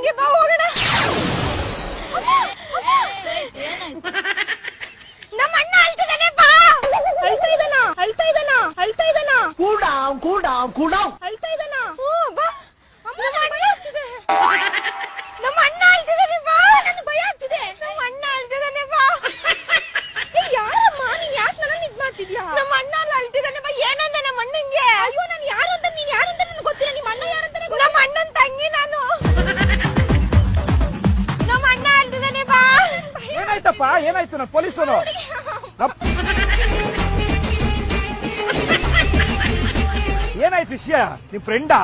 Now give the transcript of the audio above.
ಹಂಗೆ ಬಾ ಹೋಗೋಣ. ನಮ್ಮ ಅಣ್ಣ ಅಳ್ತಿದಾನೆ ಬಾ. ಅಳ್ತಾ ಇದ್ದಾನ ಕೂಲ್ ಡೌನ್ ಅಳ್ತಾ ಇದ್ದಾನ. ಬಾ ನಮ್ಮ ಅಣ್ಣ ಅಳ್ತಿದೆ. ನಮ್ಮ ಅಣ್ಣ ಅಳ್ತಿದಾನೆ ಬಾ. ನನಗೆ ಭಯ ಆಗ್ತಿದೆ. ನಮ್ಮ ಅಣ್ಣ ಅಳ್ತಿದಾನೆ ಬಾ. ಯಾರಮ್ಮ ನೀನ್ ಯಾಕೆ ನನ್ನ ಇದ್ ಮಾಡ್ತಿದ್ಯಾ? ನಮ್ಮ ಅಣ್ಣ ಅಳ್ತಿದಾನೆ ಬಾ. ಏನಂದೆ ನಮ್ಮ ಅಣ್ಣಂಗೆ? ಅಯ್ಯೋ ನಾನು ಯಾರು ಅಂತ ನೀನ್ ಯಾರು ಅಂತ ನನಗೆ ಗೊತ್ತಿಲ್ಲ. ನಿಮ್ಮ ಅಣ್ಣ ಯಾರು ಅಂತ ನಮ್ಮ ಅಣ್ಣನ ತಂಗಿ ನಾನು. ನಮ್ಮ ಅಣ್ಣ ಅಳ್ತಿದಾನೆ ಬಾ. ಏನಾಯ್ತಪ್ಪ ಏನಾಯ್ತು? ನಾನು ಪೊಲೀಸನು. ಏನಾಯ್ತು ವಿಷಯ? ನಿಮ್ ಫ್ರೆಂಡಾ?